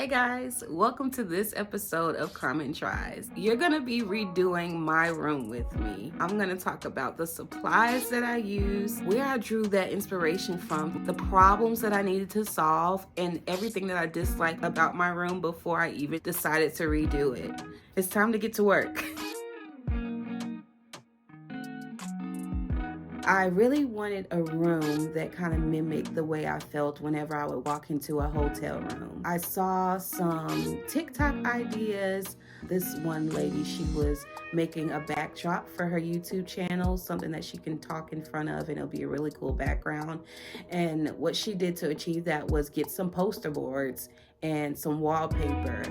Hey guys, welcome to this episode of Carmen Tries. You're gonna be redoing my room with me. I'm gonna talk about the supplies that I use, where I drew that inspiration from, the problems that I needed to solve, and everything that I disliked about my room before I even decided to redo it. It's time to get to work. I really wanted a room that kind of mimicked the way I felt whenever I would walk into a hotel room. I saw some TikTok ideas. This one lady, she was making a backdrop for her YouTube channel, something that she can talk in front of and it'll be a really cool background. And what she did to achieve that was get some poster boards and some wallpaper,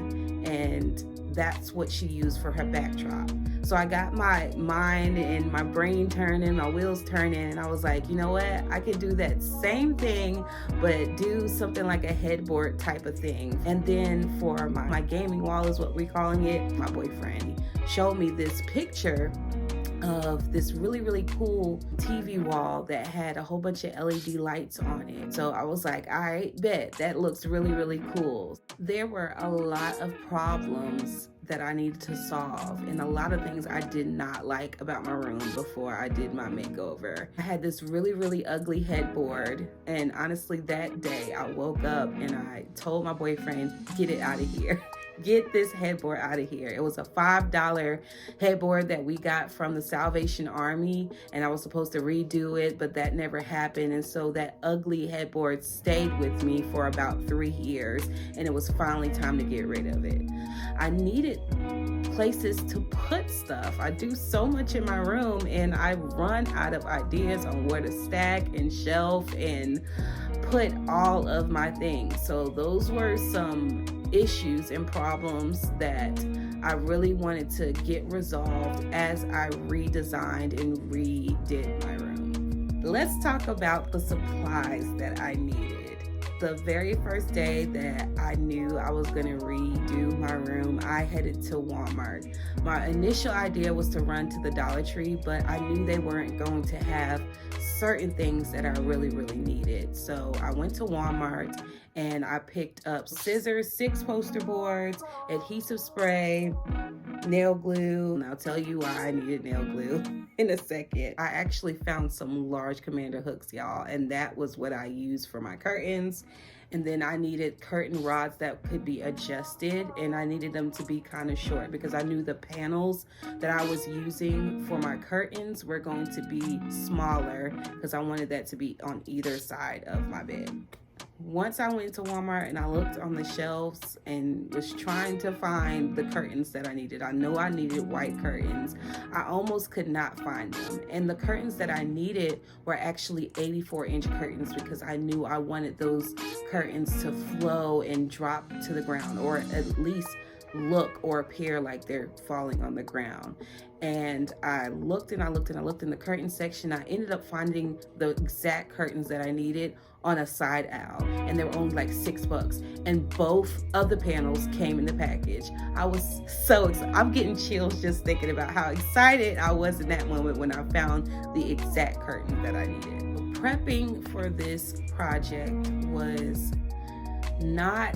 and that's what she used for her backdrop. So I got my mind and my brain turning, my wheels turning, and I was like, you know what? I could do that same thing, but do something like a headboard type of thing. And then for my gaming wall is what we're calling it, my boyfriend showed me this picture of this really cool TV wall that had a whole bunch of LED lights on it. So I was like, I bet that looks really cool. There were a lot of problems that I needed to solve and a lot of things I did not like about my room before I did my makeover. I had this really ugly headboard, and honestly that day I woke up and I told my boyfriend, get it out of here. Get this headboard out of here. It was a $5 headboard that we got from the Salvation Army, and I was supposed to redo it, but that never happened. And so that ugly headboard stayed with me for about 3 years, and it was finally time to get rid of it. I needed places to put stuff. I do so much in my room and I run out of ideas on where to stack and shelf and put all of my things. So those were some issues and problems that I really wanted to get resolved as I redesigned and redid my room. Let's talk about the supplies that I needed. The very first day that I knew I was gonna redo my room, I headed to Walmart. My initial idea was to run to the Dollar Tree, but I knew they weren't going to have certain things that I really needed. So I went to Walmart and I picked up scissors, 6 poster boards, adhesive spray, nail glue, and I'll tell you why I needed nail glue in a second. I actually found some large commander hooks, y'all, and that was what I used for my curtains. And then I needed curtain rods that could be adjusted, and I needed them to be kind of short because I knew the panels that I was using for my curtains were going to be smaller because I wanted that to be on either side of my bed. Once I went to Walmart and I looked on the shelves and was trying to find the curtains that I needed. I know I needed white curtains. I almost could not find them. And the curtains that I needed were actually 84-inch curtains because I knew I wanted those curtains to flow and drop to the ground, or at least look or appear like they're falling on the ground. And I looked and I looked and I looked in the curtain section. I ended up finding the exact curtains that I needed on a side aisle, and they were only like $6, and both of the panels came in the package. I was so excited. I'm getting chills just thinking about how excited I was in that moment when I found the exact curtain that I needed. Prepping for this project was not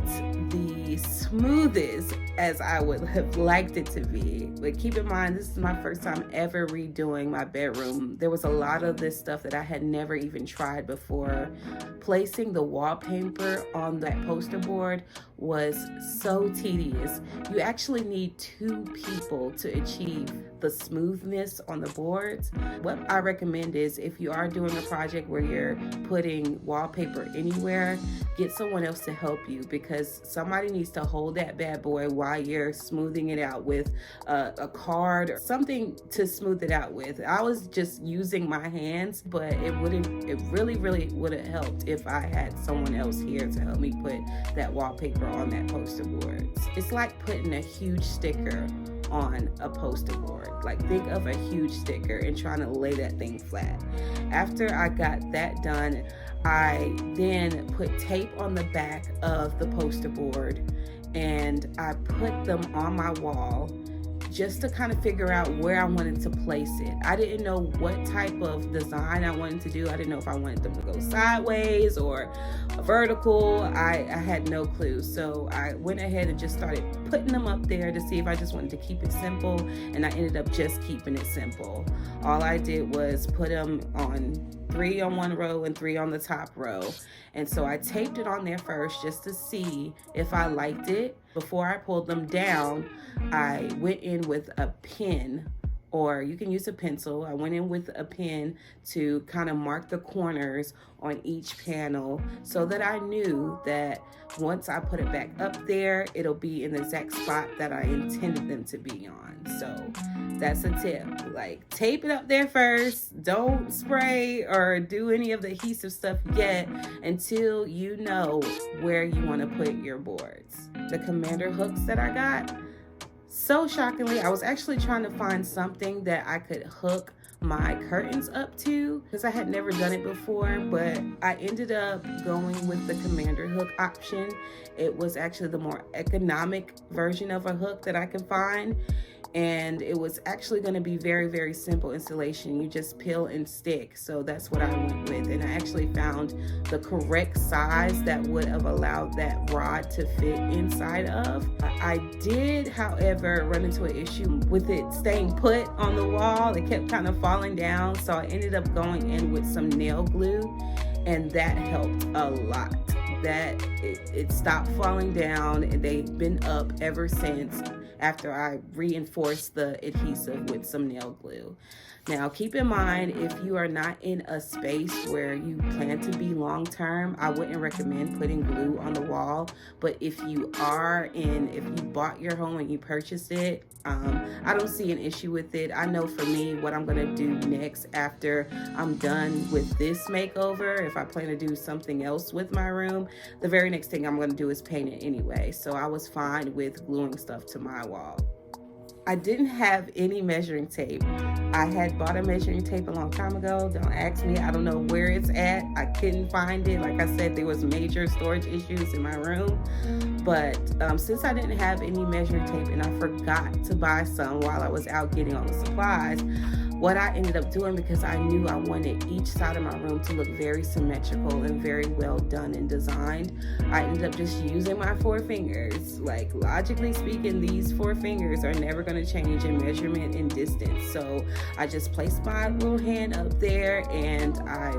the smoothest as I would have liked it to be. But keep in mind, this is my first time ever redoing my bedroom. There was a lot of this stuff that I had never even tried before. Placing the wallpaper on that poster board was so tedious. You actually need 2 people to achieve the smoothness on the boards. What I recommend is if you are doing a project where you're putting wallpaper anywhere, get someone else to help you, because somebody needs to hold that bad boy while you're smoothing it out with a card or something to smooth it out with. I was just using my hands, but it really would have helped if I had someone else here to help me put that wallpaper on that poster board. It's like putting a huge sticker on a poster board. Like, think of a huge sticker and trying to lay that thing flat. After I got that done, I then put tape on the back of the poster board and I put them on my wall just to kind of figure out where I wanted to place it. I didn't know what type of design I wanted to do. I didn't know if I wanted them to go sideways or vertical. I had no clue. So I went ahead and just started putting them up there to see if I just wanted to keep it simple, and I ended up just keeping it simple. All I did was put them on 3 on one row and 3 on the top row. And so I taped it on there first just to see if I liked it. Before I pulled them down, I went in with a pen, or you can use a pencil. I went in with a pen to kind of mark the corners on each panel so that I knew that once I put it back up there, it'll be in the exact spot that I intended them to be on. So that's a tip. Like, tape it up there first. Don't spray or do any of the adhesive stuff yet until you know where you want to put your boards. The commander hooks that I got, so shockingly, I was actually trying to find something that I could hook my curtains up to because I had never done it before, but I ended up going with the commander hook option. It was actually the more economic version of a hook that I could find, and it was actually going to be very, very simple installation. You just peel and stick. So that's what I went with, and I actually found the correct size that would have allowed that rod to fit inside of. I did, however, run into an issue with it staying put on the wall. It kept kind of falling down, so I ended up going in with some nail glue, and that helped a lot. That it stopped falling down, and they've been up ever since after I reinforced the adhesive with some nail glue. Now, keep in mind, if you are not in a space where you plan to be long term, I wouldn't recommend putting glue on the wall. But if you are in, if you bought your home and you purchased it, I don't see an issue with it. I know for me, what I'm gonna do next after I'm done with this makeover, if I plan to do something else with my room, the very next thing I'm gonna do is paint it anyway. So I was fine with gluing stuff to my wall. I didn't have any measuring tape. I had bought a measuring tape a long time ago. Don't ask me, I don't know where it's at. I couldn't find it. Like I said, there was major storage issues in my room. But since I didn't have any measuring tape and I forgot to buy some while I was out getting all the supplies, what I ended up doing, because I knew I wanted each side of my room to look very symmetrical and very well done and designed, I ended up just using my 4 fingers. Like, logically speaking, these 4 fingers are never going to change in measurement and distance. So I just placed my little hand up there, and I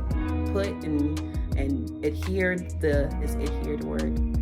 put and adhered the, is adhered the word?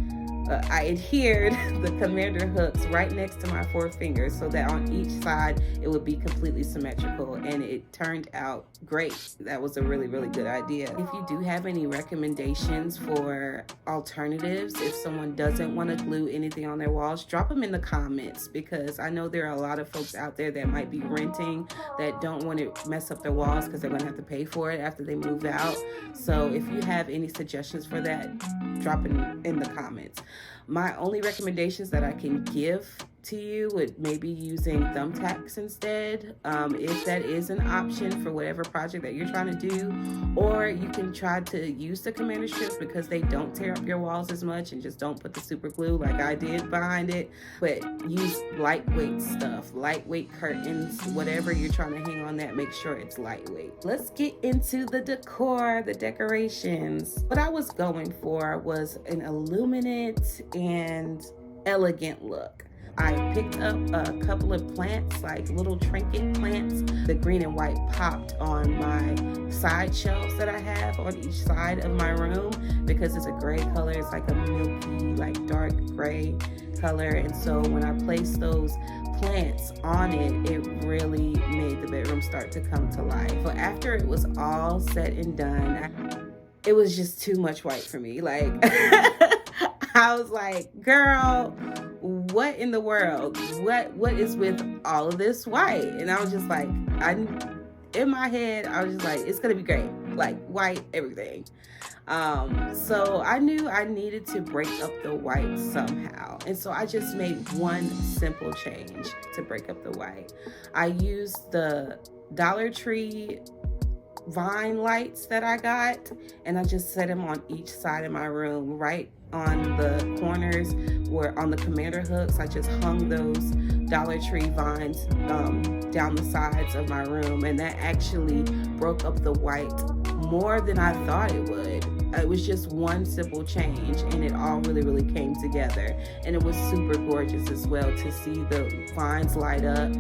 I adhered the commander hooks right next to my 4 fingers so that on each side it would be completely symmetrical, and it turned out great. That was a really, really good idea. If you do have any recommendations for alternatives, if someone doesn't want to glue anything on their walls, drop them in the comments, because I know there are a lot of folks out there that might be renting that don't want to mess up their walls because they're going to have to pay for it after they move out. So if you have any suggestions for that, drop it in the comments. My only recommendations that I can give to you would maybe using thumbtacks instead, if that is an option for whatever project that you're trying to do. Or you can try to use the commander strips because they don't tear up your walls as much, and just don't put the super glue like I did behind it. But use lightweight stuff, lightweight curtains, whatever you're trying to hang on that, make sure it's lightweight. Let's get into the decor, the decorations. What I was going for was an illuminate and elegant look. I picked up a couple of plants, like little trinket plants. The green and white popped on my side shelves that I have on each side of my room because it's a gray color. It's like a milky, like dark gray color. And so when I placed those plants on it, it really made the bedroom start to come to life. But after it was all said and done, it was just too much white for me. Like, I was like, girl, what in the world? What is with all of this white? And I was just like, in my head, I was just like, it's gonna be great. Like, white, everything. So I knew I needed to break up the white somehow. And so I just made one simple change to break up the white. I used the Dollar Tree vine lights that I got, and I just set them on each side of my room, right on the corners were on the commander hooks. I just hung those Dollar Tree vines down the sides of my room, and that actually broke up the white more than I thought it would. It was just one simple change, and it all really came together, and it was super gorgeous as well to see the vines light up.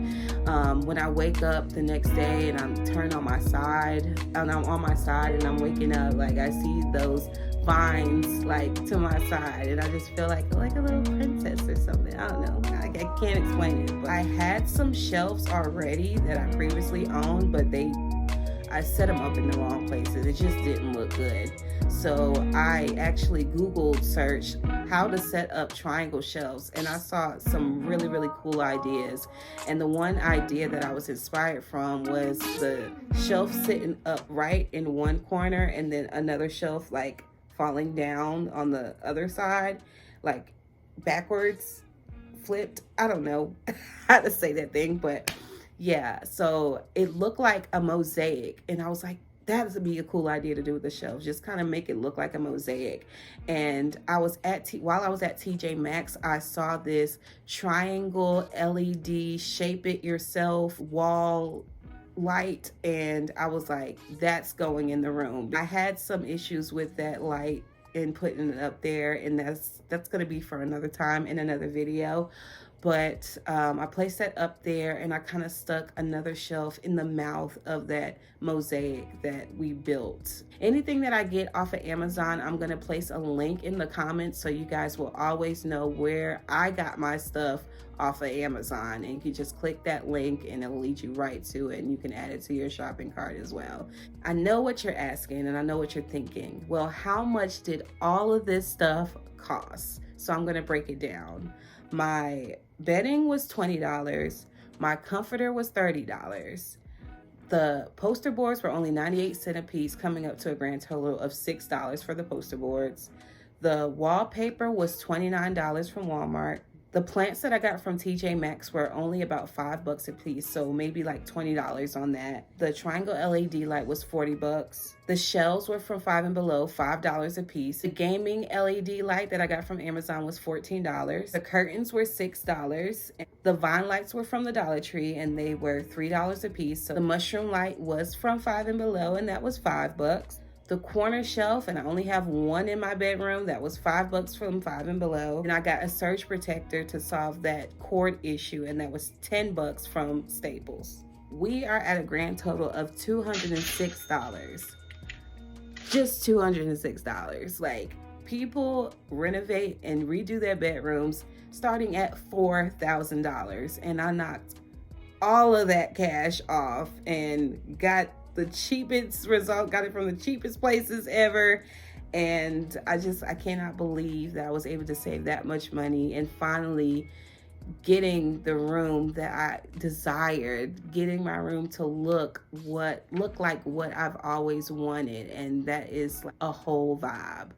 When I wake up the next day and I'm turned on my side, and I'm on my side and I'm waking up, like I see those vines like to my side, and I just feel like a little princess or something. I don't know, I can't explain it. But I had some shelves already that I previously owned, but I set them up in the wrong places. It just didn't look good. So I actually Googled searched how to set up triangle shelves, and I saw some really cool ideas. And the one idea that I was inspired from was the shelf sitting upright in one corner and then another shelf like falling down on the other side, like backwards, flipped. I don't know how to say that thing, but yeah, so it looked like a mosaic, and I was like, that would be a cool idea to do with the shelves, just kind of make it look like a mosaic. And I was while I was at TJ Maxx, I saw this triangle LED shape it yourself wall light, and I was like, that's going in the room. I had some issues with that light and putting it up there, and that's going to be for another time in another video. But I placed that up there, and I kind of stuck another shelf in the mouth of that mosaic that we built. Anything that I get off of Amazon, I'm going to place a link in the comments so you guys will always know where I got my stuff off of Amazon. And you can just click that link and it'll lead you right to it, and you can add it to your shopping cart as well. I know what you're asking, and I know what you're thinking. Well, how much did all of this stuff cost? So I'm going to break it down. My bedding was $20. My comforter was $30. The poster boards were only 98 cents a piece, coming up to a grand total of $6 for the poster boards. The wallpaper was $29 from Walmart. The plants that I got from TJ Maxx were only about $5 a piece, so maybe like $20 on that. The triangle LED light was $40. The shelves were from 5 and Below, $5 a piece. The gaming LED light that I got from Amazon was $14. The curtains were $6. The vine lights were from the Dollar Tree, and they were $3 a piece. So the mushroom light was from 5 and Below, and that was $5. The corner shelf, and I only have one in my bedroom, that was $5 from 5 and Below. And I got a surge protector to solve that cord issue, and that was $10 from Staples. We are at a grand total of $206. Just $206. Like, people renovate and redo their bedrooms starting at $4,000, and I knocked all of that cash off and got the cheapest result, got it from the cheapest places ever. And I cannot believe that I was able to save that much money and finally getting the room that I desired, getting my room to look like what I've always wanted, and that is like a whole vibe.